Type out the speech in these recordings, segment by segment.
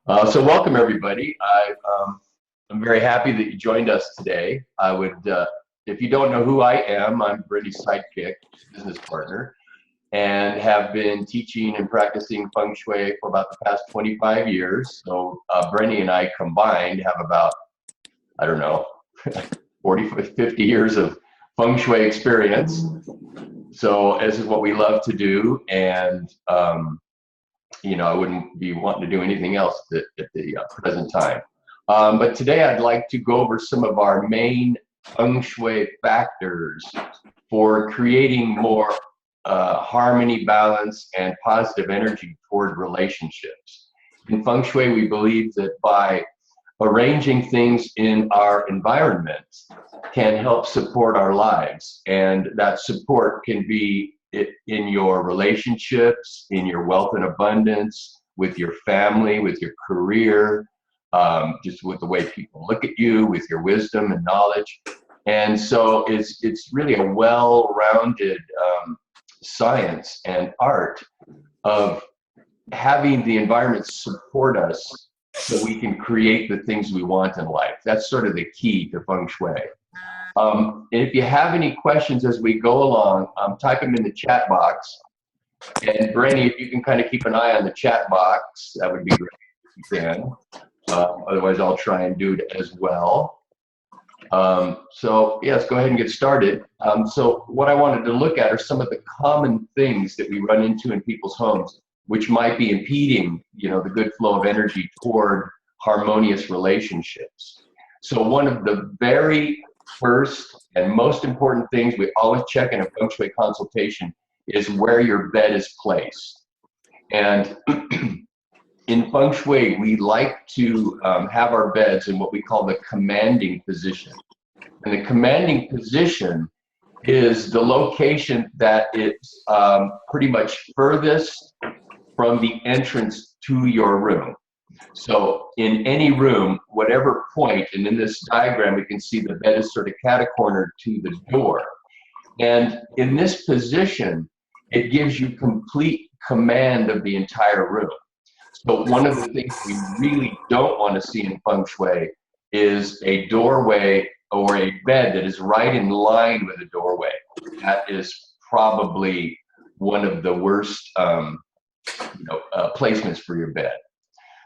So welcome everybody. I'm very happy that you joined us today. If you don't know who I am, I'm Brittany's sidekick, business partner, and have been teaching and practicing feng shui for about the past 25 years. So Brittany and I combined have about, I don't know, 40, 50 years of feng shui experience. So this is what we love to do, and I wouldn't be wanting to do anything else at the present time. But today I'd like to go over some of our main feng shui factors for creating more harmony, balance, and positive energy toward relationships. In feng shui, we believe that by arranging things in our environment can help support our lives, and that support can be in your relationships, in your wealth and abundance, with your family, with your career, just with the way people look at you, with your wisdom and knowledge. And so it's really a well-rounded science and art of having the environment support us so we can create the things we want in life. That's sort of the key to feng shui. And if you have any questions as we go along, type them in the chat box. And Brandy, if you can kind of keep an eye on the chat box, that would be great if you can. Otherwise, I'll try and do it as well. So yes, go ahead and get started. So what I wanted to look at are some of the common things that we run into in people's homes, which might be impeding, the good flow of energy toward harmonious relationships. So one of the very first and most important things we always check in a feng shui consultation is where your bed is placed. And in feng shui, we like to have our beds in what we call the commanding position. And the commanding position is the location that is pretty much furthest from the entrance to your room. So in any room, whatever point, and in this diagram, we can see the bed is sort of catacornered to the door. And in this position, it gives you complete command of the entire room. So one of the things we really don't want to see in feng shui is a doorway or a bed that is right in line with a doorway. That is probably one of the worst placements for your bed.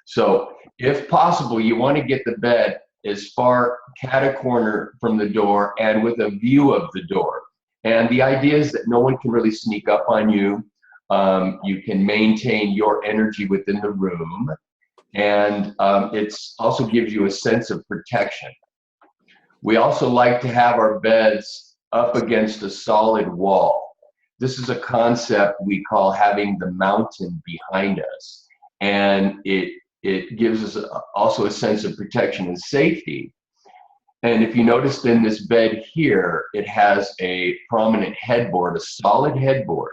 So if possible, you want to get the bed as far catacorner from the door and with a view of the door. And the idea is that no one can really sneak up on you. You can maintain your energy within the room, and it also gives you a sense of protection. We also like to have our beds up against a solid wall. This is a concept we call having the mountain behind us, and it gives us also a sense of protection and safety. And if you notice in this bed here, it has a prominent headboard, a solid headboard.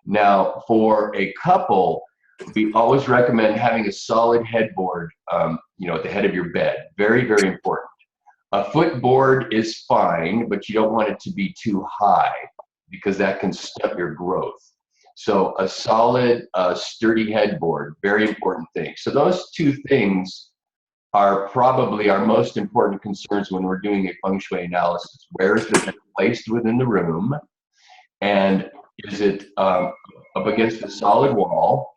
Now, for a couple, we always recommend having a solid headboard, at the head of your bed. Very, very important. A footboard is fine, but you don't want it to be too high because that can stunt your growth. So a solid, sturdy headboard, very important thing. So those two things are probably our most important concerns when we're doing a feng shui analysis. Where is the bed placed within the room? And is it up against a solid wall?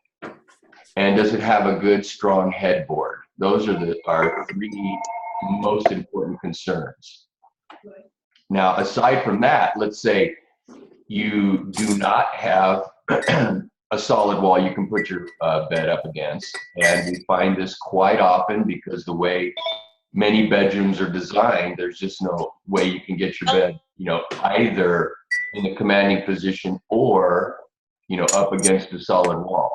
And does it have a good, strong headboard? Those are our three most important concerns. Now, aside from that, let's say you do not have a solid wall you can put your bed up against. And we find this quite often because the way many bedrooms are designed, there's just no way you can get your bed, either in a commanding position or, up against a solid wall.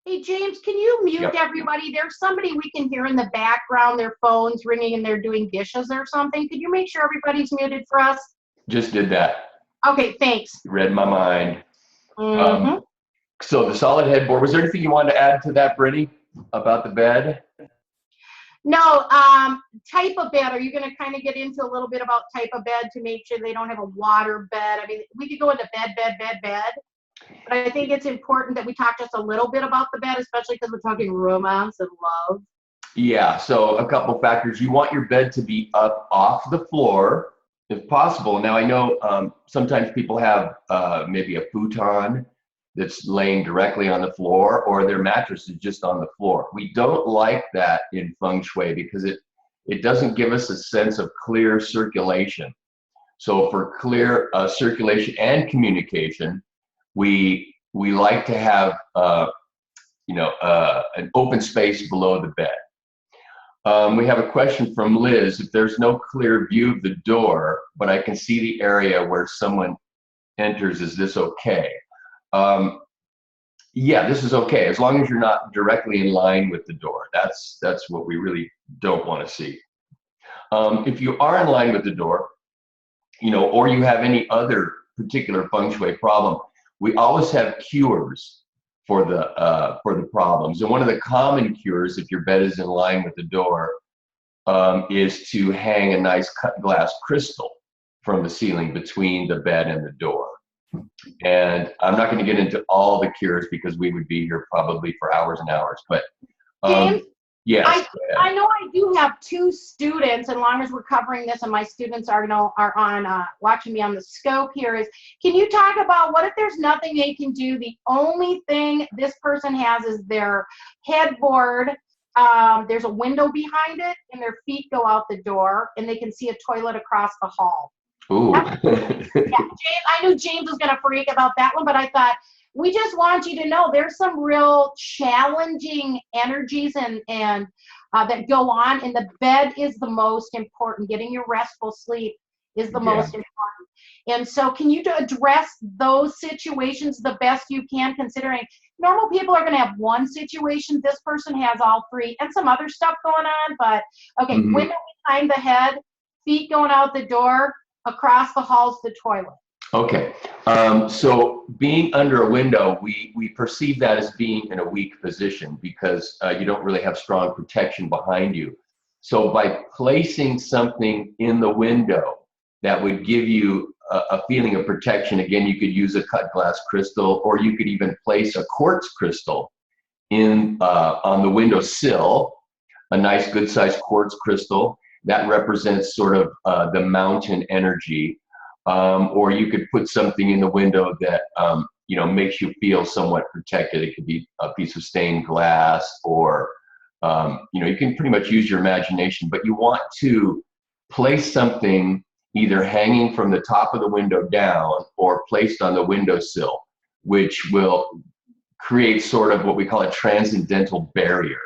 Hey, James, can you mute everybody? There's somebody we can hear in the background, their phones ringing and they're doing dishes or something. Could you make sure everybody's muted for us? Just did that. Okay, thanks. You read my mind. So the solid headboard, was there anything you wanted to add to that, Brittany, about the bed? No, type of bed. Are you going to kind of get into a little bit about type of bed to make sure they don't have a water bed? I mean, we could go into bed. But I think it's important that we talk just a little bit about the bed, especially because we're talking romance and love. Yeah, so a couple factors. You want your bed to be up off the floor if possible. Now, I know sometimes people have maybe a futon that's laying directly on the floor, or their mattress is just on the floor. We don't like that in feng shui because it doesn't give us a sense of clear circulation. So for clear circulation and communication, we like to have an open space below the bed. We have a question from Liz. If there's no clear view of the door, but I can see the area where someone enters, is this okay? Yeah, this is okay, as long as you're not directly in line with the door. That's what we really don't want to see. If you are in line with the door, or you have any other particular feng shui problem, we always have cures for the problems. And one of the common cures, if your bed is in line with the door, is to hang a nice cut glass crystal from the ceiling between the bed and the door. And I'm not going to get into all the cures because we would be here probably for hours and hours. But James, yes, I know I do have 2 students, and long as we're covering this, and my students are on watching me on the scope here. Is can you talk about what if there's nothing they can do? The only thing this person has is their headboard. There's a window behind it, and their feet go out the door, and they can see a toilet across the hall. ooh. Yeah, James, I knew James was going to freak about that one, but I thought we just want you to know there's some real challenging energies and that go on, and the bed is the most important. Getting your restful sleep is the most important. And so can you address those situations the best you can, considering normal people are going to have one situation, this person has all 3, and some other stuff going on. But okay, window behind the head, feet going out the door, across the hall's the toilet. Okay, so being under a window, we perceive that as being in a weak position because you don't really have strong protection behind you. So by placing something in the window that would give you a feeling of protection, again, you could use a cut glass crystal, or you could even place a quartz crystal on the window sill, a nice good sized quartz crystal that represents sort of the mountain energy. Or you could put something in the window that makes you feel somewhat protected. It could be a piece of stained glass, or you can pretty much use your imagination. But you want to place something either hanging from the top of the window down or placed on the windowsill, which will create sort of what we call a transcendental barrier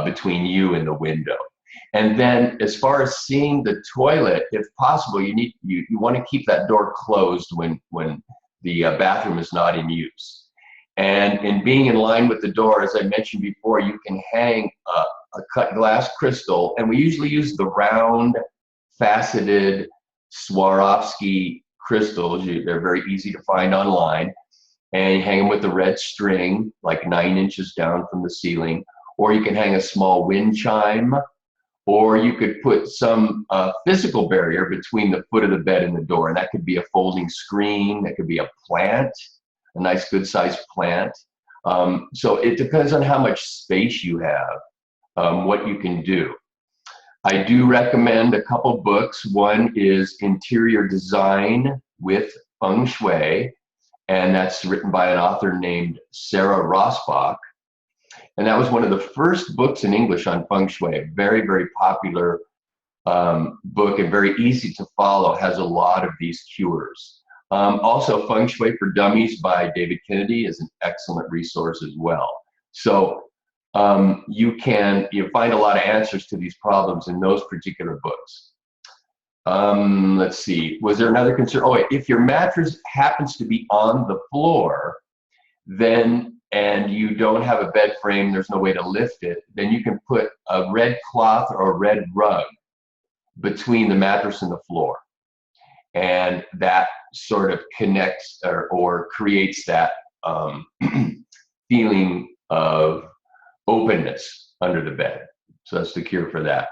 between you and the window. And then as far as seeing the toilet, if possible, you want to keep that door closed when the bathroom is not in use. And in being in line with the door, as I mentioned before, you can hang a cut glass crystal, and we usually use the round, faceted Swarovski crystals. They're very easy to find online, and you hang them with the red string, like 9 inches down from the ceiling, or you can hang a small wind chime, or you could put some physical barrier between the foot of the bed and the door, and that could be a folding screen, that could be a plant, a nice good sized plant. So it depends on how much space you have, what you can do. I do recommend a couple books. One is Interior Design with Feng Shui, and that's written by an author named Sarah Rosbach. And that was one of the first books in English on feng shui. A very, very popular book and very easy to follow. Has a lot of these cures. Also, Feng Shui for Dummies by David Kennedy is an excellent resource as well. So you find a lot of answers to these problems in those particular books. Let's see. Was there another concern? Oh, if your mattress happens to be on the floor, and you don't have a bed frame, there's no way to lift it, then you can put a red cloth or a red rug between the mattress and the floor. And that sort of connects or creates that feeling of openness under the bed. So that's the cure for that.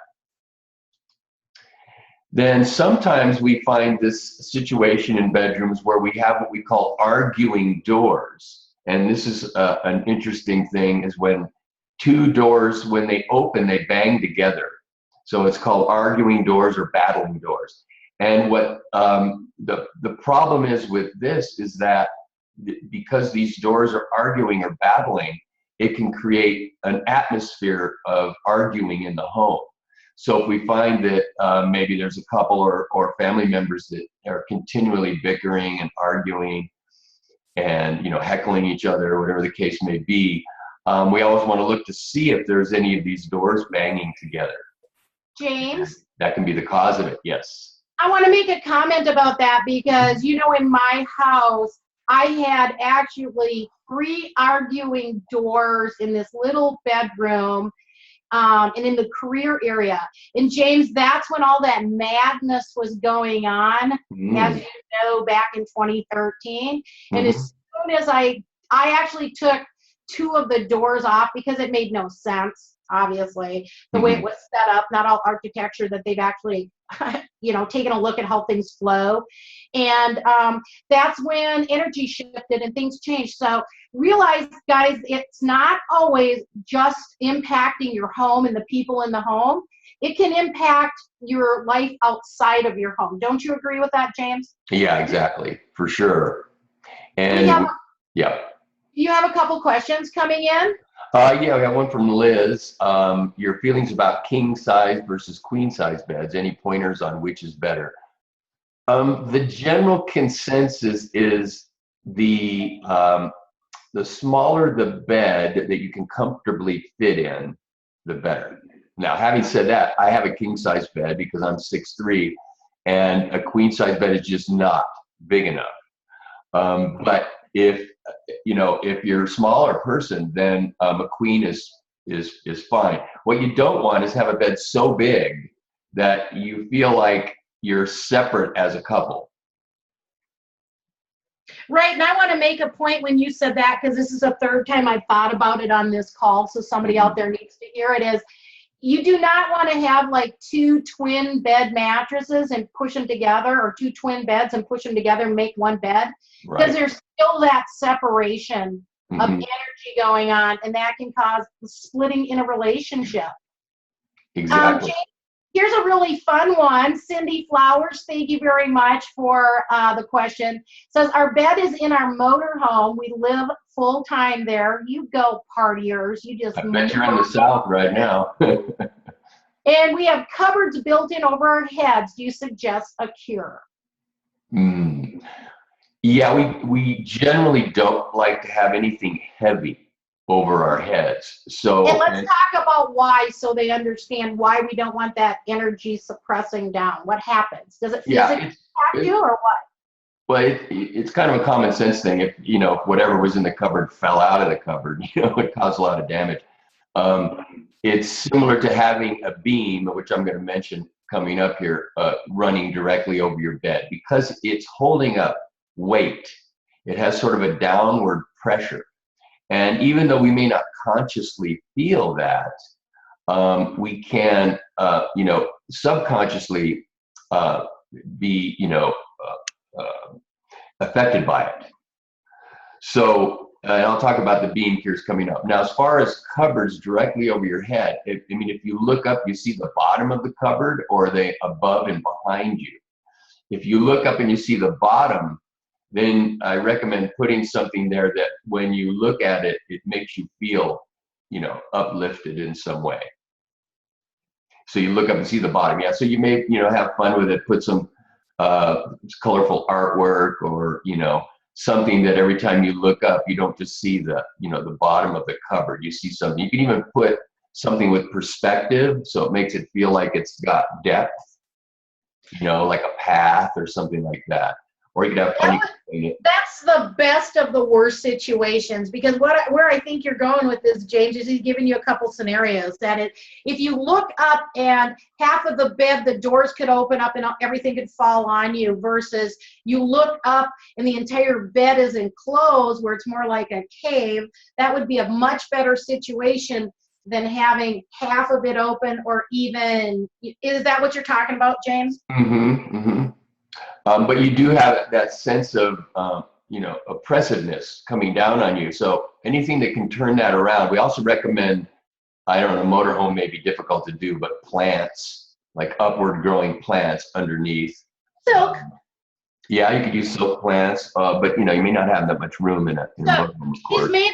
then sometimes we find this situation in bedrooms where we have what we call arguing doors. And this is an interesting thing, is when two doors, when they open, they bang together. So it's called arguing doors or battling doors. And what the problem is with this is that because these doors are arguing or battling, it can create an atmosphere of arguing in the home. So if we find that maybe there's a couple or family members that are continually bickering and arguing and heckling each other, or whatever the case may be, we always want to look to see if there's any of these doors banging together. James? That can be the cause of it, yes. I want to make a comment about that because, in my house, I had actually 3 arguing doors in this little bedroom and in the career area. And James, that's when all that madness was going on, as you know, back in 2013. And as soon as I actually took 2 of the doors off because it made no sense, obviously, the way it was set up, not all architecture that they've actually, taken a look at how things flow. And that's when energy shifted and things changed. So realize, guys, it's not always just impacting your home and the people in the home. It can impact your life outside of your home. Don't you agree with that, James? Yeah, exactly, for sure. And yeah. You have a couple questions coming in? Yeah, we have one from Liz. Your feelings about king size versus queen size beds. Any pointers on which is better? The general consensus is the smaller the bed that you can comfortably fit in, the better. Now, having said that, I have a king size bed because I'm 6'3", and a queen size bed is just not big enough. But if you're a smaller person, then a queen is fine. What you don't want is have a bed so big that you feel like you're separate as a couple. Right, and I want to make a point when you said that, because this is the 3rd time I've thought about it on this call, so somebody out there needs to hear it, is you do not want to have like 2 twin bed mattresses and push them together, or 2 twin beds and push them together and make one bed, because there's still that separation of energy going on, and that can cause splitting in a relationship. Exactly. James, here's a really fun one. Cindy Flowers, thank you very much for the question. Says, our bed is in our motorhome. We live full time there. You go partiers. You just. I bet you're in the South right now. And we have cupboards built in over our heads. Do you suggest a cure? Yeah, we generally don't like to have anything heavy over our heads. So and let's talk about why, so they understand why we don't want that energy suppressing down. What happens? Does it physically impact you, or what? Well, it's kind of a common sense thing. If whatever was in the cupboard fell out of the cupboard, it caused a lot of damage. It's similar to having a beam, which I'm going to mention coming up here, running directly over your bed, because it's holding up weight. It has sort of a downward pressure. And even though we may not consciously feel that, we can, subconsciously be, affected by it. So, and I'll talk about the beam cures coming up. Now, as far as cupboards directly over your head, if you look up, you see the bottom of the cupboard, or are they above and behind you? If you look up and you see the bottom, then I recommend putting something there that when you look at it, it makes you feel, uplifted in some way. So you look up and see the bottom. Yeah, so you may, have fun with it, put some colorful artwork, or, something that every time you look up, you don't just see the, the bottom of the cupboard. You see something. You can even put something with perspective, so it makes it feel like it's got depth, like a path or something like that. Or you could have funny. That's the best of the worst situations, because where I think you're going with this, James, is he's giving you a couple scenarios. That if you look up and half of the bed, the doors could open up and everything could fall on you, versus you look up and the entire bed is enclosed where it's more like a cave, that would be a much better situation than having half of it open, or even, is that what you're talking about, James? Mm-hmm, mm-hmm. But you do have that sense of, oppressiveness coming down on you. So anything that can turn that around. We also recommend, I don't know, motorhome may be difficult to do, but plants, like upward growing plants underneath. Silk. Yeah, you could use silk plants, but you may not have that much room in a motorhome, of He's course. made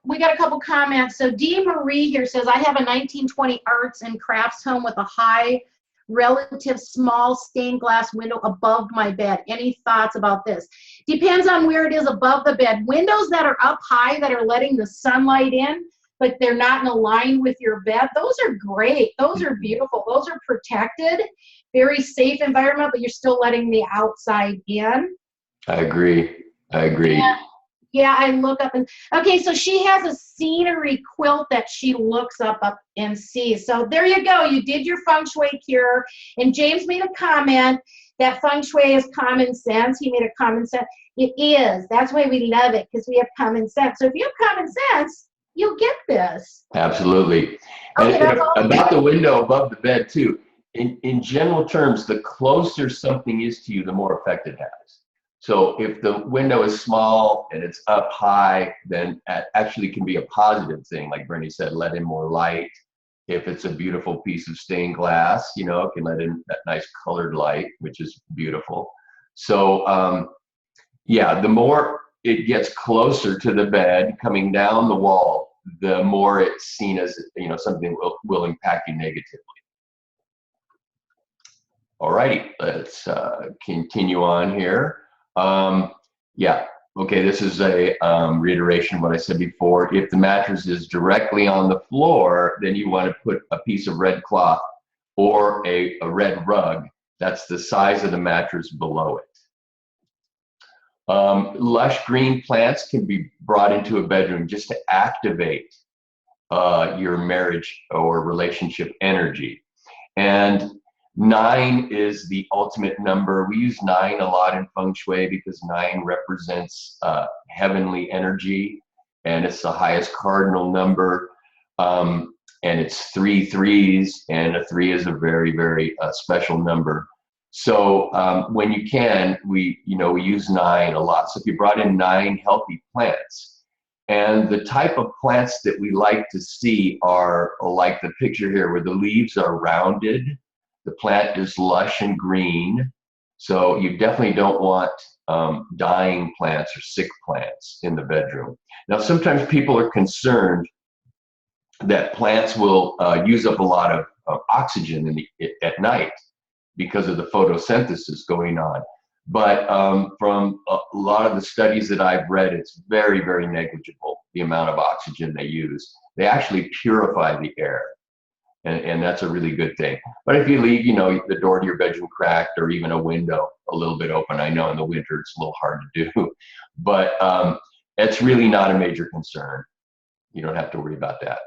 we got a couple comments. So Dee Marie here says, I have a 1920 arts and crafts home with a high relative small stained glass window above my bed. Any thoughts about this? Depends on where it is above the bed. Windows that are up high that are letting the sunlight in, but they're not in a line with your bed, those are great. Those are beautiful. Those are protected, very safe environment, but you're still letting the outside in. I agree. Yeah, I look up and, okay, so she has a scenery quilt that she looks up and sees. So there you go. You did your feng shui cure. And James made a comment that feng shui is common sense. He made a common sense. It is. That's why we love it, because we have common sense. So if you have common sense, you'll get this. Absolutely. Okay, And about the window above the bed too, in general terms, the closer something is to you, the more effect it has. So if the window is small and it's up high, then that actually can be a positive thing. Like Bernie said, let in more light. If it's a beautiful piece of stained glass, it can let in that nice colored light, which is beautiful. So yeah, the more it gets closer to the bed, coming down the wall, the more it's seen as something will impact you negatively. All righty, let's continue on here. Yeah, okay, this is a reiteration of what I said before. If the mattress is directly on the floor, then you want to put a piece of red cloth or a red rug that's the size of the mattress below it. Lush green plants can be brought into a bedroom just to activate your marriage or relationship energy. And 9 is the ultimate number. We use 9 a lot in feng shui because 9 represents heavenly energy, and it's the highest cardinal number. And it's 3 threes, and a 3 is a very, very special number. So when you can, we use 9 a lot. So if you brought in 9 healthy plants, and the type of plants that we like to see are like the picture here, where the leaves are rounded. The plant is lush and green. So you definitely don't want dying plants or sick plants in the bedroom. Now, sometimes people are concerned that plants will use up a lot of oxygen at night because of the photosynthesis going on. But from a lot of the studies that I've read, it's very, very negligible, the amount of oxygen they use. They actually purify the air. And that's a really good thing. But if you leave, the door to your bedroom cracked, or even a window a little bit open, I know in the winter it's a little hard to do, but it's really not a major concern. You don't have to worry about that.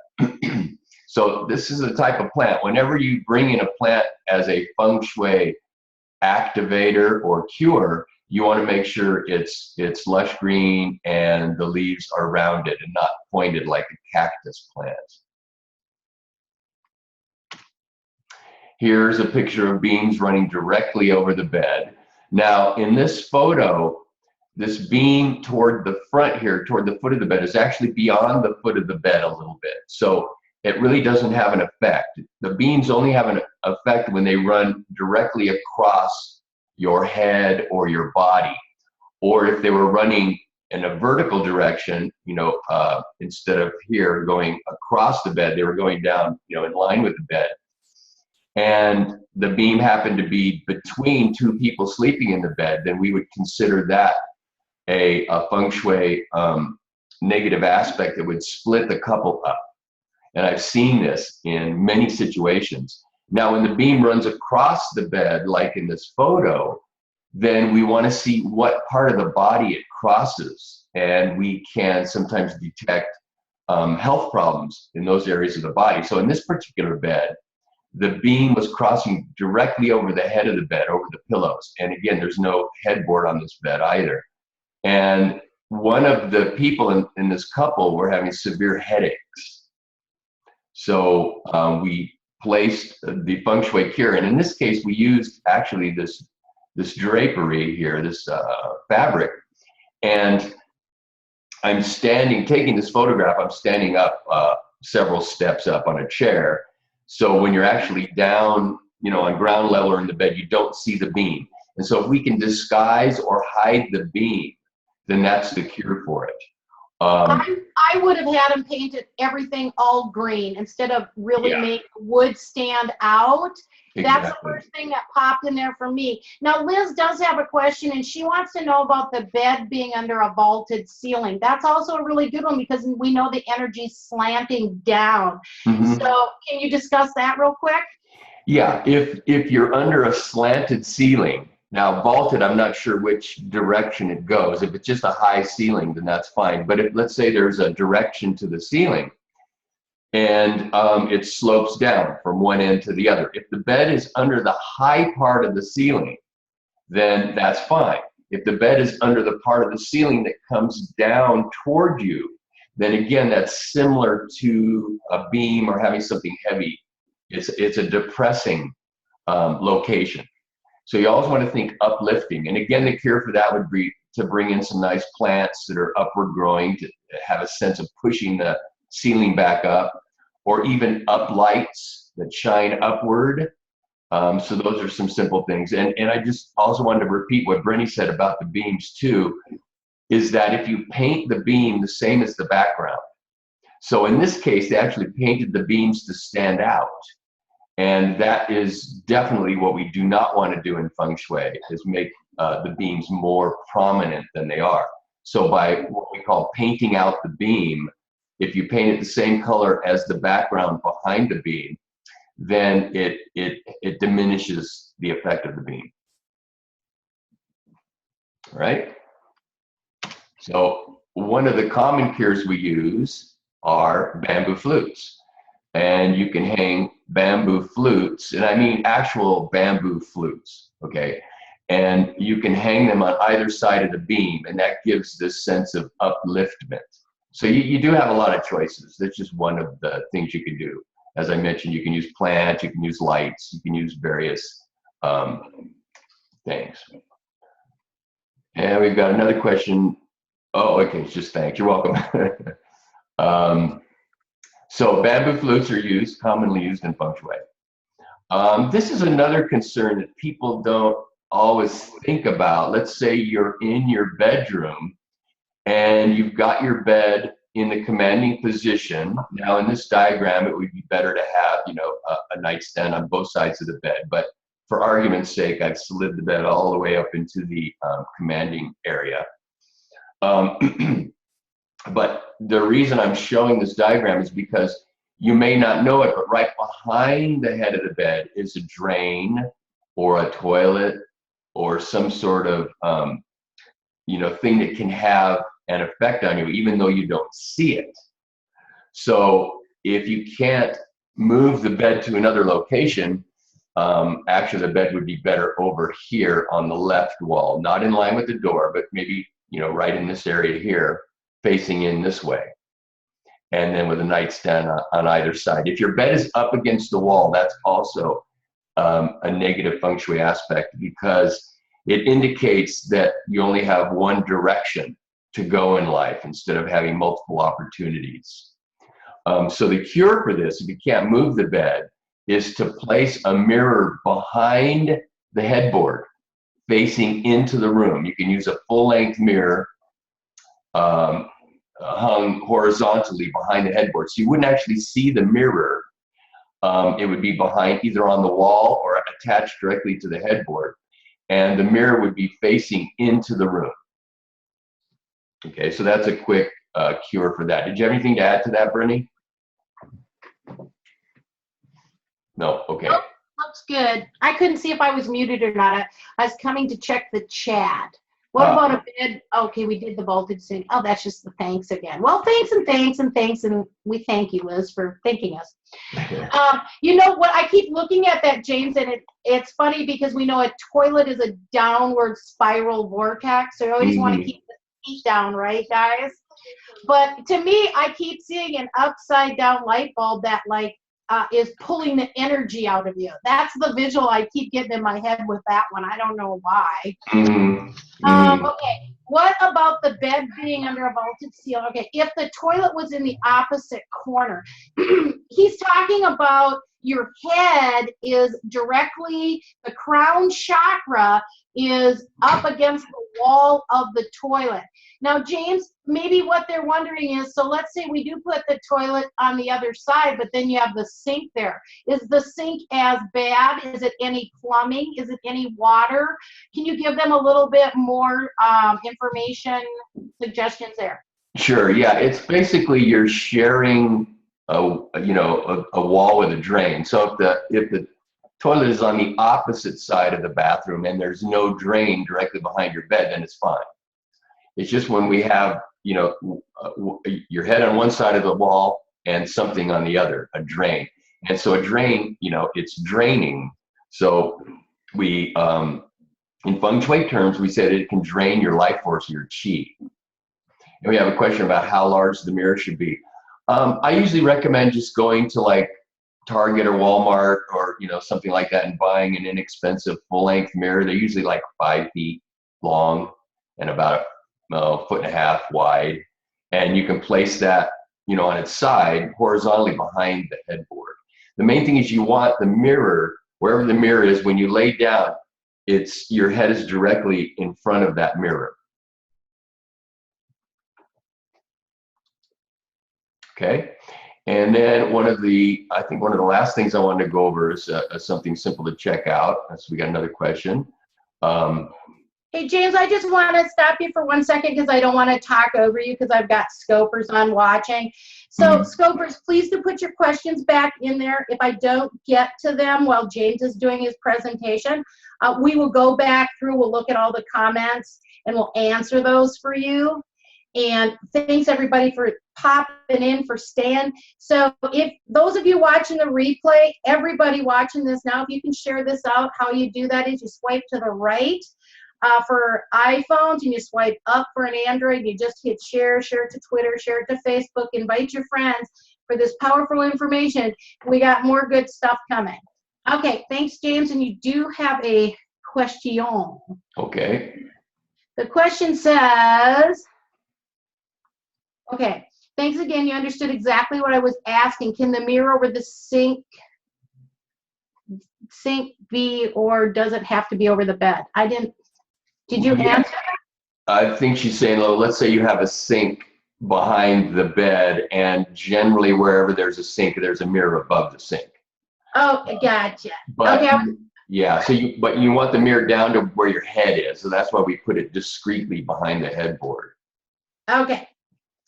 So this is the type of plant. Whenever you bring in a plant as a feng shui activator or cure, you want to make sure it's lush green and the leaves are rounded and not pointed like a cactus plant. Here's a picture of beams running directly over the bed. Now, in this photo, this beam toward the front here, toward the foot of the bed, is actually beyond the foot of the bed a little bit. So it really doesn't have an effect. The beams only have an effect when they run directly across your head or your body. Or if they were running in a vertical direction, instead of here going across the bed, they were going down, in line with the bed. And the beam happened to be between 2 people sleeping in the bed, then we would consider that a feng shui negative aspect that would split the couple up. And I've seen this in many situations. Now, when the beam runs across the bed, like in this photo, then we want to see what part of the body it crosses. And we can sometimes detect health problems in those areas of the body. So in this particular bed, the beam was crossing directly over the head of the bed, over the pillows. And again, there's no headboard on this bed either. And one of the people in this couple were having severe headaches. So we placed the feng shui cure, and in this case, we used actually this drapery here, this fabric, and I'm taking this photograph. I'm standing up several steps up on a chair. So when you're actually down, on ground level or in the bed, you don't see the beam. And so if we can disguise or hide the beam, then that's the cure for it. I would have had him painted everything all green instead of really make wood stand out. Exactly. That's the first thing that popped in there for me. Now, Liz does have a question, and she wants to know about the bed being under a vaulted ceiling. That's also a really good one because we know the energy's slanting down. Mm-hmm. So can you discuss that real quick? Yeah, if you're under a slanted ceiling, now vaulted, I'm not sure which direction it goes. If it's just a high ceiling, then that's fine. But if, let's say there's a direction to the ceiling, and it slopes down from one end to the other. If the bed is under the high part of the ceiling, then that's fine. If the bed is under the part of the ceiling that comes down toward you, then again, that's similar to a beam or having something heavy. It's a depressing location. So you always want to think uplifting. And again, the cure for that would be to bring in some nice plants that are upward growing to have a sense of pushing the ceiling back up, or even up lights that shine upward. So those are some simple things. And I just also wanted to repeat what Brenny said about the beams too, is that if you paint the beam the same as the background. So in this case, they actually painted the beams to stand out. And that is definitely what we do not want to do in feng shui, is make the beams more prominent than they are. So by what we call painting out the beam, if you paint it the same color as the background behind the beam, then it diminishes the effect of the beam. All right? So one of the common cures we use are bamboo flutes. And you can hang bamboo flutes, and I mean actual bamboo flutes, okay? And you can hang them on either side of the beam, and that gives this sense of upliftment. So you do have a lot of choices. That's just one of the things you can do. As I mentioned, you can use plants, you can use lights, you can use various things. And we've got another question. Oh, okay, it's just thanks. You're welcome. So bamboo flutes are commonly used in feng shui. This is another concern that people don't always think about. Let's say you're in your bedroom and you've got your bed in the commanding position. Now in this diagram, it would be better to have, a nightstand on both sides of the bed. But for argument's sake, I've slid the bed all the way up into the commanding area. But the reason I'm showing this diagram is because you may not know it, but right behind the head of the bed is a drain or a toilet or some sort of, thing that can have an effect on you, even though you don't see it. So if you can't move the bed to another location, actually the bed would be better over here on the left wall, not in line with the door, but maybe, right in this area here, facing in this way, and then with a nightstand on either side. If your bed is up against the wall, that's also a negative feng shui aspect, because it indicates that you only have one direction to go in life instead of having multiple opportunities. So the cure for this, if you can't move the bed, is to place a mirror behind the headboard facing into the room. You can use a full-length mirror hung horizontally behind the headboard. So you wouldn't actually see the mirror. It would be behind, either on the wall or attached directly to the headboard. And the mirror would be facing into the room. Okay, so that's a quick cure for that. Did you have anything to add to that, Brenny? No, okay. Nope, looks good. I couldn't see if I was muted or not. I was coming to check the chat. What about a bed? Okay, we did the vaulted thing. Oh, that's just the thanks again. Well, thanks and thanks and thanks, and we thank you, Liz, for thanking us. You know what? I keep looking at that, James, and it's funny because we know a toilet is a downward spiral vortex, so you always want to keep the feet down, right, guys? But to me, I keep seeing an upside down light bulb that like is pulling the energy out of you. That's the visual I keep getting in my head with that one. I don't know why. Okay. What about the bed being under a vaulted ceiling? Okay, if the toilet was in the opposite corner, he's talking about your head is directly, the crown chakra is up against the wall of the toilet. Now, James, maybe what they're wondering is, so let's say we do put the toilet on the other side, but then you have the sink there. Is the sink as bad? Is it any plumbing? Is it any water? Can you give them a little bit more information, suggestions there? Sure. Yeah, it's basically you're sharing a wall with a drain. So if the toilet is on the opposite side of the bathroom and there's no drain directly behind your bed, then it's fine. It's just when we have your head on one side of the wall and something on the other, a drain. And so a drain, it's draining. So we in feng shui terms, we said it can drain your life force, your qi. And we have a question about how large the mirror should be. I usually recommend just going to like Target or Walmart or something like that and buying an inexpensive full-length mirror. They're usually like 5 feet long and about a foot and a half wide. And you can place that on its side horizontally behind the headboard. The main thing is you want the mirror, wherever the mirror is, when you lay down, your head is directly in front of that mirror. Okay, and then one of the last things I wanted to go over is something simple to check out. So we got another question. Hey, James, I just want to stop you for 1 second because I don't want to talk over you because I've got scopers on watching. So scopers, please do put your questions back in there. If I don't get to them while James is doing his presentation, we will go back through, we'll look at all the comments and we'll answer those for you. And thanks everybody for popping in, for staying. So if those of you watching the replay, everybody watching this now, if you can share this out, how you do that is you swipe to the right for iPhones and you swipe up for an Android. You just hit share, share it to Twitter, share it to Facebook, invite your friends for this powerful information. We got more good stuff coming. Okay, thanks, James. And you do have a question. Okay. The question says, okay, thanks again. You understood exactly what I was asking. Can the mirror over the sink be, or does it have to be over the bed? Did you answer that? I think she's saying, let's say you have a sink behind the bed, and generally wherever there's a sink, there's a mirror above the sink. Oh, gotcha. But, okay. Yeah, but you want the mirror down to where your head is, so that's why we put it discreetly behind the headboard. Okay.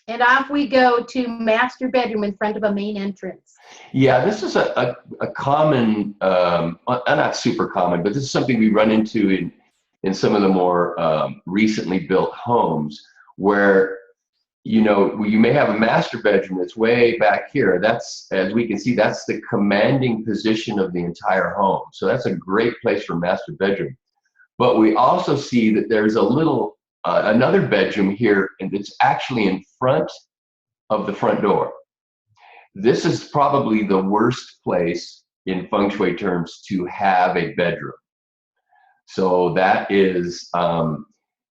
And off we go to master bedroom in front of a main entrance. Yeah, this is a common, not super common, but this is something we run into in some of the more recently built homes where, you may have a master bedroom that's way back here. That's, as we can see, that's the commanding position of the entire home. So that's a great place for master bedroom. But we also see that there's a little, another bedroom here, and it's actually in front of the front door. This is probably the worst place in feng shui terms to have a bedroom. So that is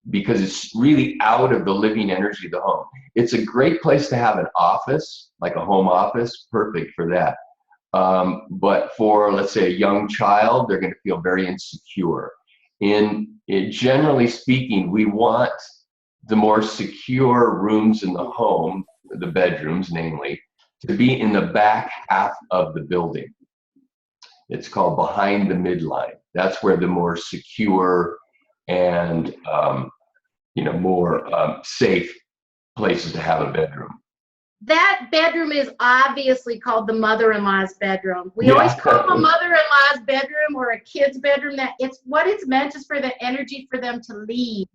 because it's really out of the living energy of the home. It's a great place to have an office, like a home office, perfect for that. But for, let's say, a young child, they're going to feel very insecure. Generally speaking, we want the more secure rooms in the home, the bedrooms namely, to be in the back half of the building. It's called behind the midline. That's where the more secure and more safe places to have a bedroom. That bedroom is obviously called the mother-in-law's bedroom. We always call a mother-in-law's bedroom or a kid's bedroom that what it's meant is for the energy for them to leave.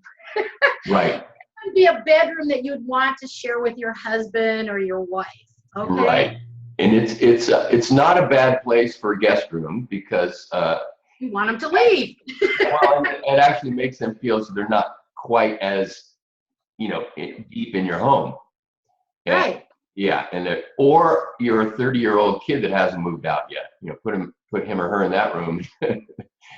Right. It would be a bedroom that you'd want to share with your husband or your wife. Okay. Right. And it's not a bad place for a guest room because you want them to leave. Well, it actually makes them feel so they're not quite as deep in your home. And, Right. yeah, or you're a 30-year-old kid that hasn't moved out yet. You know, put him or her in that room.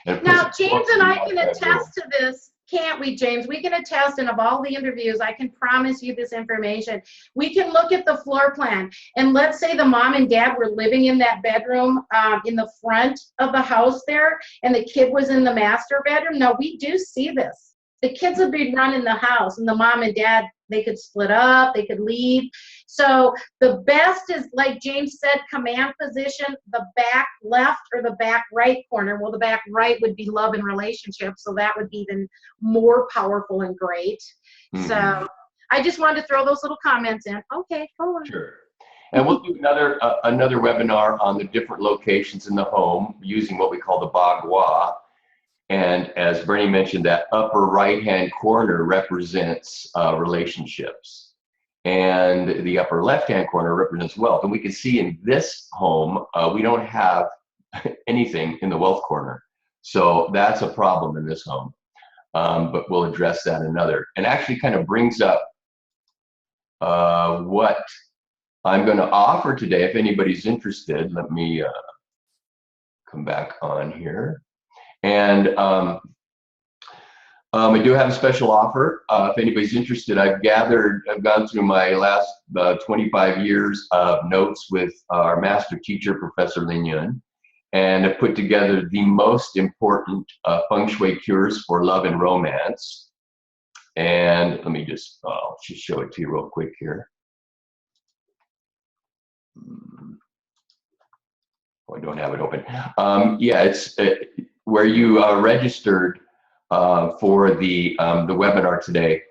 And Now, James and I can that room. attest to this, can't we, James? We can attest, and of all the interviews, I can promise you this information. We can look at the floor plan, and let's say the mom and dad were living in that bedroom in the front of the house there, and the kid was in the master bedroom. Now, we do see this. The kids would be running the house, and the mom and dad, they could split up, they could leave. So the best is, like James said, command position, the back left or the back right corner. Well, the back right would be love and relationships, so that would be even more powerful and great. Mhm. So I just wanted to throw those little comments in. Okay, go on. Sure. And we'll do another webinar on the different locations in the home using what we call the Bagua. And as Bernie mentioned, that upper right-hand corner represents relationships. And the upper left-hand corner represents wealth. And we can see in this home, we don't have anything in the wealth corner. So that's a problem in this home. But we'll address that another. And actually kind of brings up what I'm going to offer today. If anybody's interested, let me come back on here. And I do have a special offer. If anybody's interested, I've gone through my last 25 years of notes with our master teacher, Professor Lin Yun, and have put together the most important feng shui cures for love and romance. And let me I'll just show it to you real quick here. Oh, I don't have it open. Yeah, it's where you registered for the webinar today.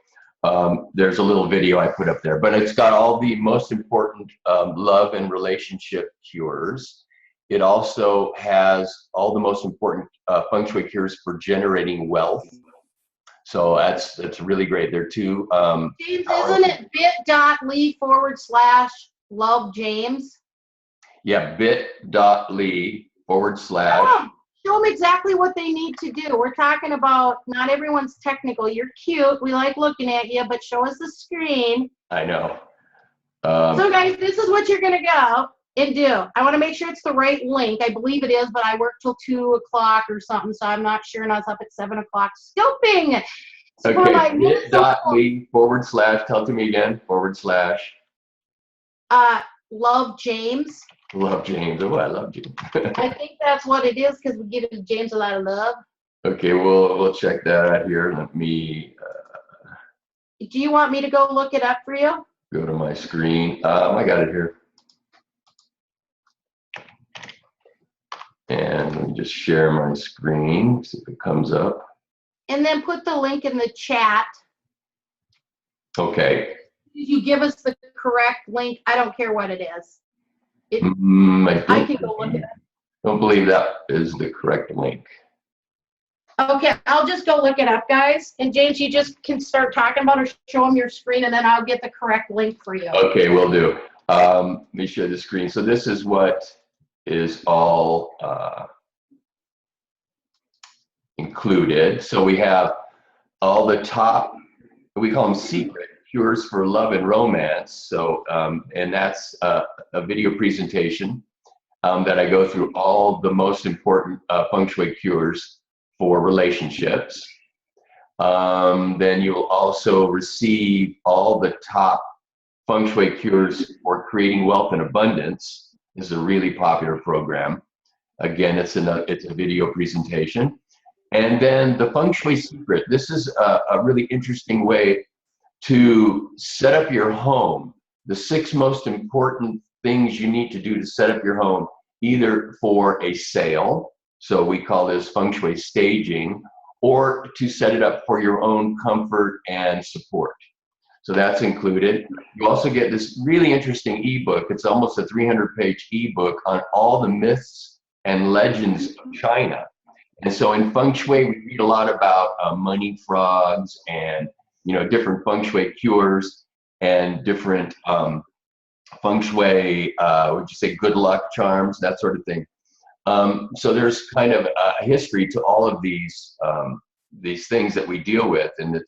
There's a little video I put up there, but it's got all the most important love and relationship cures. It also has all the most important feng shui cures for generating wealth. So that's really great. There are two. James, isn't it bit.ly/love James? Yeah, bit.ly/. Show them exactly what they need to do. We're talking about, not everyone's technical. You're cute. We like looking at you, but show us the screen. I know. So guys, this is what you're going to go and do. I want to make sure it's the right link. I believe it is, but I work till 2 o'clock or something, so I'm not sure, and I was up at 7 o'clock scoping. So okay, bit.ly/, tell it to me again, / Love James. Love James. Oh, I love James. I think that's what it is, because we give James a lot of love. Okay, we'll check that out here. Let me Do you want me to go look it up for you? go to my screen. I got it here. And let me just share my screen, see if it comes up. And then put the link in the chat. Okay. You give us the correct link. I don't care what it is. I can go look it up. Don't believe that is the correct link. Okay, I'll just go look it up, guys. And James, you just can start talking about or show them your screen, and then I'll get the correct link for you. Okay, will do. Let me share the screen. So this is what is all included. So we have all the top, we call them secret cures for love and romance. So, and that's a video presentation that I go through all the most important feng shui cures for relationships. Then you'll also receive all the top feng shui cures for creating wealth and abundance. This is a really popular program. Again, it's a video presentation. And then the feng shui secret. This is a really interesting way to set up your home. The 6 most important things you need to do to set up your home, either for a sale, so we call this feng shui staging, or to set it up for your own comfort and support. So that's included. You also get this really interesting ebook. It's almost a 300-page ebook on all the myths and legends of China. And so in feng shui, we read a lot about money frogs and different feng shui cures and different feng shui, would you say, good luck charms, that sort of thing. So there's kind of a history to all of these things that we deal with, and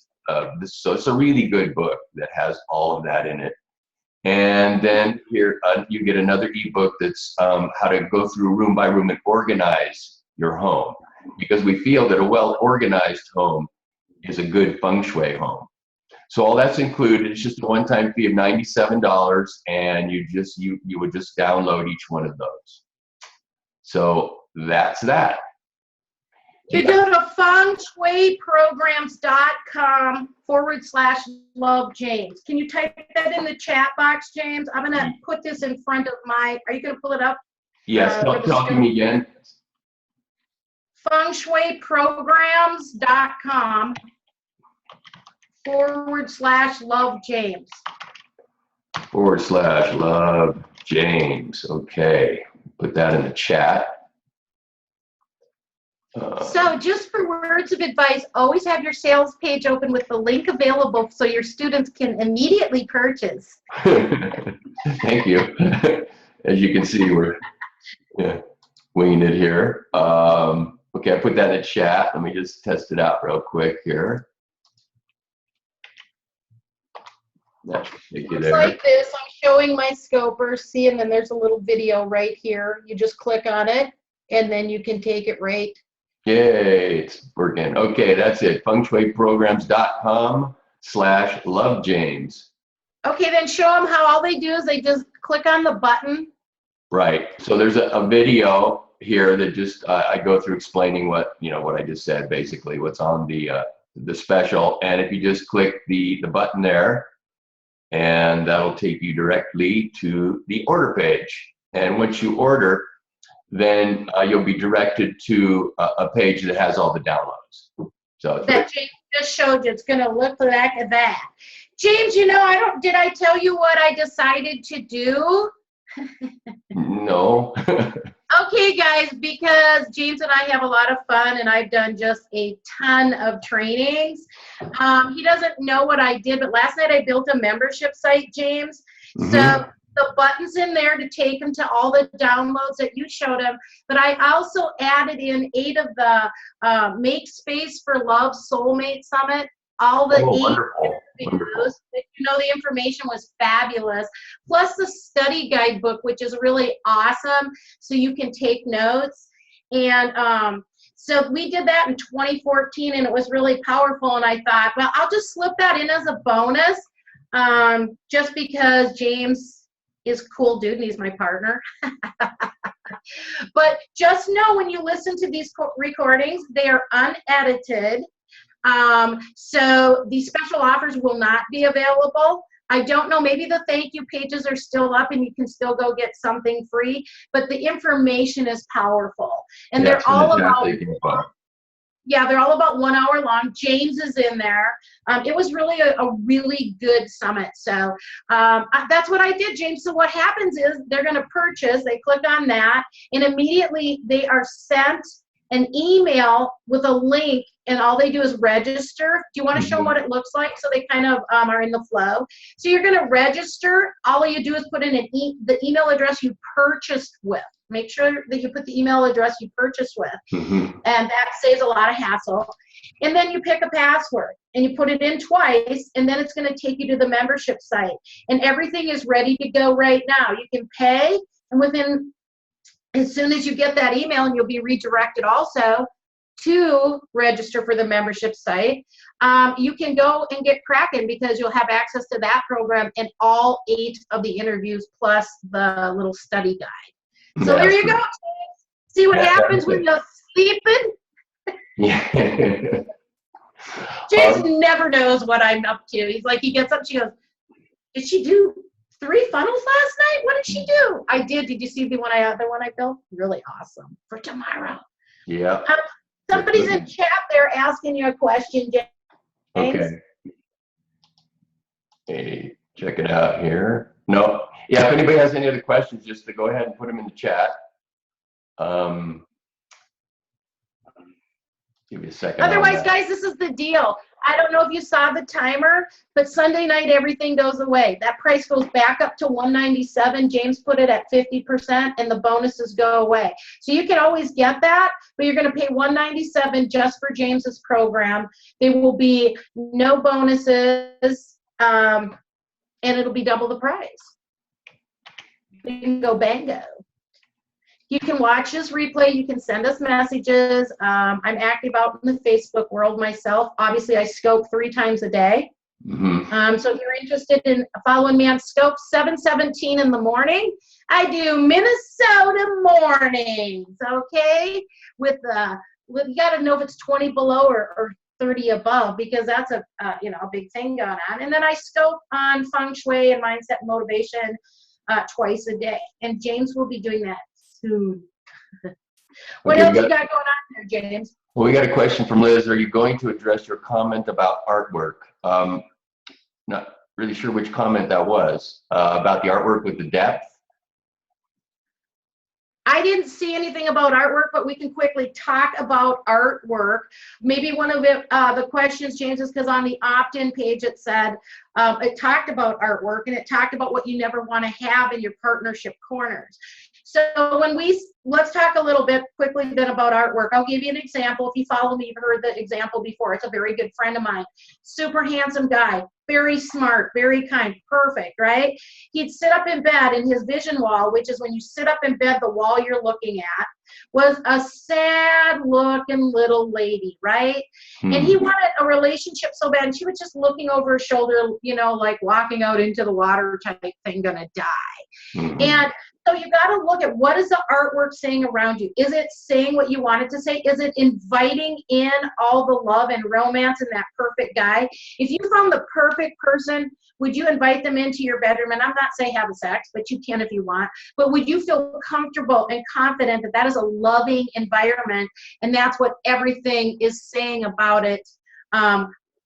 so it's a really good book that has all of that in it. And then here you get another ebook that's how to go through room by room and organize your home, because we feel that a well-organized home is a good feng shui home. So all that's included. It's just a one-time fee of $97, and you would just download each one of those. So that's that. You go to fengshuiprograms.com/love James. Can you type that in the chat box, James? I'm going to put this in front of are you going to pull it up? Yes, talk to me again. fengshuiprograms.com/love James. /love James. Okay, put that in the chat. So just for words of advice, always have your sales page open with the link available so your students can immediately purchase. Thank you. As you can see, we're winging it here. Okay, I put that in the chat. Let me just test it out real quick here. That should take you Looks there. like this. I'm showing my scoper. See, and then there's a little video right here. You just click on it, and then you can take it right. Yay, it's working. Okay, that's it. fengshuiprograms.com/love James. Okay, then show them how all they do is they just click on the button. Right. So there's a video here that just I go through explaining what I just said, basically what's on the special. And if you just click the button there, and that'll take you directly to the order page. And once you order, then you'll be directed to a page that has all the downloads. So that James just showed you. It's going to look like that. James, did I tell you what I decided to do? No. Okay, guys, because James and I have a lot of fun, and I've done just a ton of trainings. He doesn't know what I did, but last night I built a membership site, James. Mm-hmm. So the button's in there to take him to all the downloads that you showed him. But I also added in 8 of the Make Space for Love Soulmate Summit. All the 8 videos. The information was fabulous. Plus the study guidebook, which is really awesome, so you can take notes. And so we did that in 2014, and it was really powerful. And I thought, well, I'll just slip that in as a bonus, just because James is a cool dude and he's my partner. But just know when you listen to these recordings, they are unedited. So these special offers will not be available. I don't know, maybe the thank you pages are still up and you can still go get something free, but the information is powerful. And they're all about, they're all about 1 hour long. James is in there. It was really a really good summit. So that's what I did, James. So what happens is they're going to purchase, they click on that, and immediately they are sent an email with a link, and all they do is register. Do you want to show them what it looks like so they kind of are in the flow? So you're going to register. All you do is put in the email address you purchased with. Make sure that you put the email address you purchased with, and that saves a lot of hassle. And then you pick a password, and you put it in twice, and then it's going to take you to the membership site. And everything is ready to go right now. You can pay, and as soon as you get that email, and you'll be redirected also to register for the membership site, you can go and get cracking, because you'll have access to that program and all 8 of the interviews plus the little study guide. So there you go. See what happens when you're sleeping? Yeah. James never knows what I'm up to. He's like, he gets up, she goes, did she do 3 funnels last night? What did she do? I did. Did you see the one I built? Really awesome for tomorrow. Yeah. Somebody's in chat there asking you a question, James. Okay. Hey, check it out here. No. Yeah, if anybody has any other questions, just to go ahead and put them in the chat. Give me a second. Otherwise, guys, this is the deal. I don't know if you saw the timer, but Sunday night, everything goes away. That price goes back up to $197. James put it at 50%, and the bonuses go away. So you can always get that, but you're going to pay $197 just for James's program. There will be no bonuses, and it'll be double the price. Bingo bango. You can watch this replay. You can send us messages. I'm active out in the Facebook world myself. Obviously, I scope 3 times a day. So if you're interested in following me on Scope, 7:17 in the morning, I do Minnesota mornings, okay? With you got to know if it's 20 below or 30 above, because that's a big thing going on. And then I scope on feng shui and mindset and motivation twice a day. And James will be doing that soon. What else you got going on there, James? Well, we got a question from Liz. Are you going to address your comment about artwork? Not really sure which comment that was, about the artwork with the depth. I didn't see anything about artwork, but we can quickly talk about artwork. Maybe one of the questions, James, is because on the opt-in page it said, it talked about artwork, and it talked about what you never want to have in your partnership corners. So let's talk a little bit quickly then about artwork. I'll give you an example. If you follow me, you've heard the example before. It's a very good friend of mine. Super handsome guy, very smart, very kind, perfect, right? He'd sit up in bed, and his vision wall, which is when you sit up in bed, the wall you're looking at, was a sad looking little lady, right? And he wanted a relationship so bad, and she was just looking over her shoulder, like walking out into the water type thing, gonna die. And so you got to look at, what is the artwork saying around you? Is it saying what you want it to say? Is it inviting in all the love and romance in that perfect guy? If you found the perfect person, would you invite them into your bedroom? And I'm not saying have sex, but you can if you want. But would you feel comfortable and confident that that is a loving environment, and that's what everything is saying about it?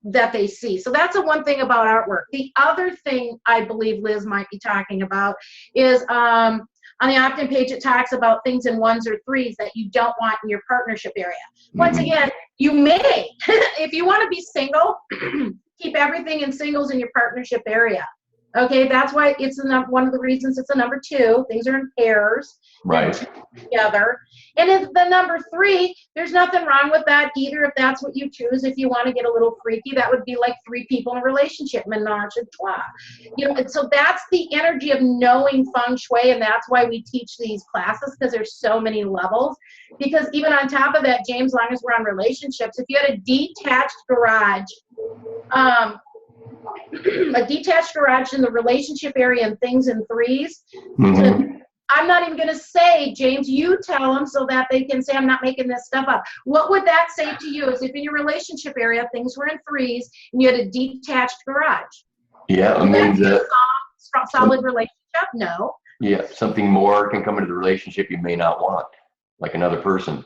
That they see. So that's the one thing about artwork. The other thing I believe Liz might be talking about is on the opt-in page, it talks about things in 1s or 3s that you don't want in your partnership area. Once again, you may, if you want to be single, keep everything in singles in your partnership area. Okay, that's why it's one of the reasons it's a number 2. Things are in pairs, right, together. And if the number 3, there's nothing wrong with that either, if that's what you choose. If you want to get a little freaky, that would be like 3 people in a relationship, menage a trois. And so that's the energy of knowing feng shui, and that's why we teach these classes, because there's so many levels. Because even on top of that, James, as long as we're on relationships, if you had a detached garage, in the relationship area and things in 3s. I'm not even going to say, James, you tell them so that they can say, I'm not making this stuff up. What would that say to you is if in your relationship area things were in 3s and you had a detached garage? Yeah, I mean, solid relationship? No. Yeah, something more can come into the relationship you may not want, like another person.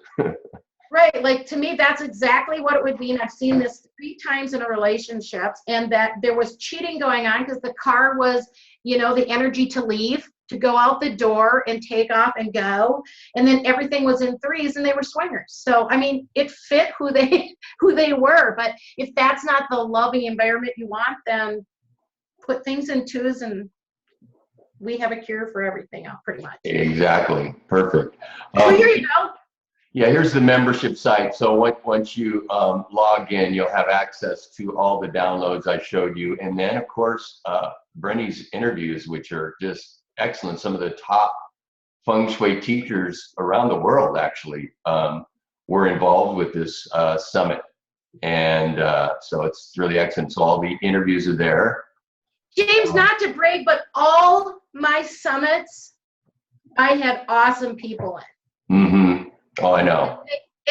Right, like to me, that's exactly what it would be. And I've seen this 3 times in a relationship, and that there was cheating going on because the car was, the energy to leave, to go out the door and take off and go. And then everything was in 3s, and they were swingers. So, I mean, it fit who they were. But if that's not the loving environment you want, then put things in 2s, and we have a cure for everything else, pretty much. Exactly. Perfect. So here you go. Yeah, here's the membership site. So once you log in, you'll have access to all the downloads I showed you. And then, of course, Brenny's interviews, which are just excellent. Some of the top feng shui teachers around the world, actually, were involved with this summit. And so it's really excellent. So all the interviews are there. James, not to brag, but all my summits, I had awesome people in. Oh, I know.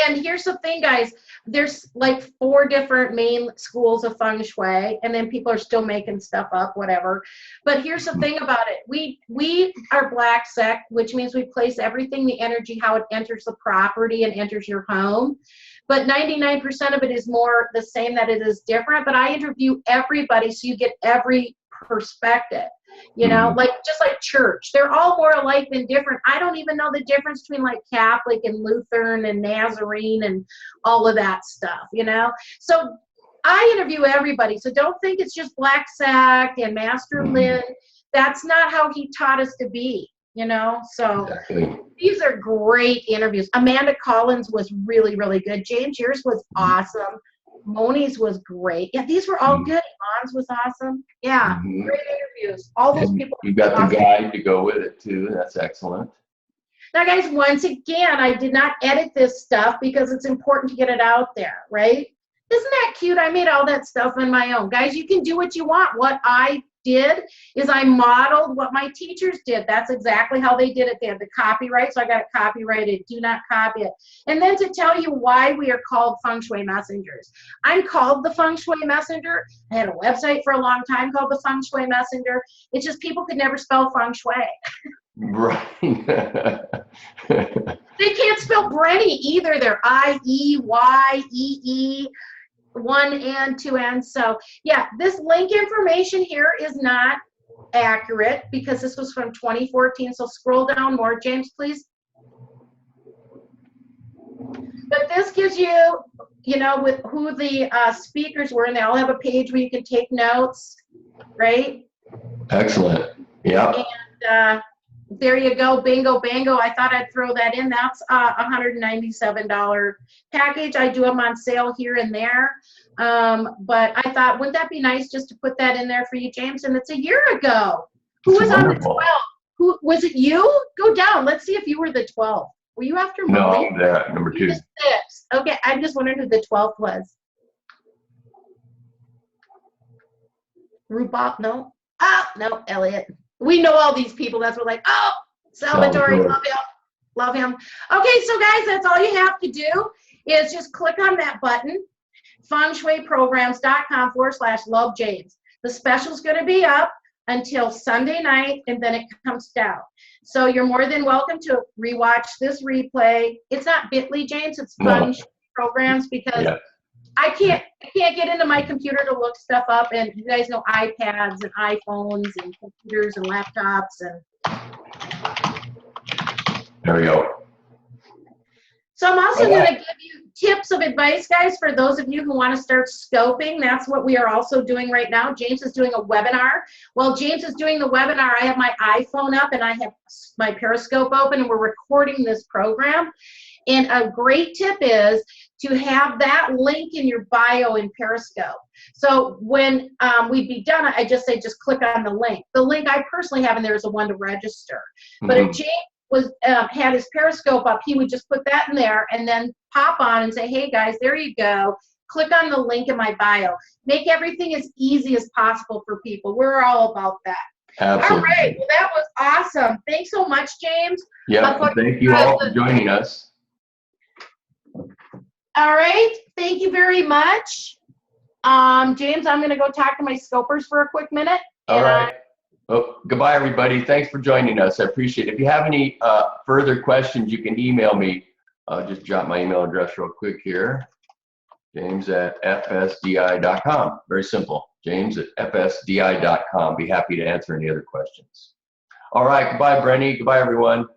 And here's the thing, guys. There's like 4 different main schools of feng shui, and then people are still making stuff up, whatever. But here's the thing about it. We are black sect, which means we place everything, the energy, how it enters the property and enters your home. But 99% of it is more the same, that it is different. But I interview everybody so you get every perspective. Like just like church, they're all more alike than different. I don't even know the difference between like Catholic and Lutheran and Nazarene and all of that stuff, So I interview everybody. So don't think it's just Black Sect and Master Lin. That's not how he taught us to be, So exactly. These are great interviews. Amanda Collins was really, really good. James, yours was awesome. Moni's was great. Yeah, these were all good. Iman's was awesome. Yeah, Mhm. great interviews. All those And people. you got the Awesome. guide to go with it too. That's excellent. Now, guys, once again, I did not edit this stuff because it's important to get it out there, right? Isn't that cute? I made all that stuff on my own. Guys, you can do what you want. What I did is I modeled what my teachers did. That's exactly how they did it. They had the copyright, so I got it copyrighted. Do not copy it. And then to tell you why we are called Feng Shui Messengers. I'm called the Feng Shui Messenger. I had a website for a long time called the Feng Shui Messenger. It's just people could never spell Feng Shui. Right. They can't spell Brenny either. They're I-E-Y-E-E, one and two N's. So yeah, this link information here is not accurate because this was from 2014. So scroll down more, James, please. But this gives you, you know, with who the speakers were, and they all have a page where you can take notes, right? Excellent. Yeah. And there you go, bingo, bango. I thought I'd throw that in. That's a $197 package. I do them on sale here and there. But I thought, wouldn't that be nice just to put that in there for you, James? And it's a year ago. Who was on the 12? Who was it? You? Go down. Let's see if you were the 12. Were you after me? No, that number 2. 6. Okay, I'm just wondering who the 12th was. Rupop? No. Oh, no, Elliot. We know all these people. That's what, like, oh, Salvatore, love him. Love him. Okay, so guys, that's all you have to do is just click on that button, fengshuiprograms.com/love James. The special's going to be up until Sunday night, and then it comes down. So you're more than welcome to rewatch this replay. It's not Bitly, James. It's Feng Shui Programs, because I can't get into my computer to look stuff up, and you guys know iPads and iPhones and computers and laptops and. There we go. So I'm also going to give you tips of advice, guys, for those of you who want to start scoping. That's what we are also doing right now. James is doing a webinar. While James is doing the webinar, I have my iPhone up and I have my Periscope open, and we're recording this program. And a great tip is to have that link in your bio in Periscope. So when we'd be done, I just say, just click on the link. The link I personally have in there is the one to register. But if James had his Periscope up, he would just put that in there and then pop on and say, hey guys, there you go. Click on the link in my bio. Make everything as easy as possible for people. We're all about that. Absolutely. All right, well, that was awesome. Thanks so much, James. Yeah, thank you all for joining us. All right, thank you very much. James, I'm going to go talk to my scopers for a quick minute. All right. Well, goodbye, everybody. Thanks for joining us. I appreciate it. If you have any further questions, you can email me. I'll just jot my email address real quick here. James@fsdi.com. Very simple. James@fsdi.com. Be happy to answer any other questions. All right. Goodbye, Brenny. Goodbye, everyone.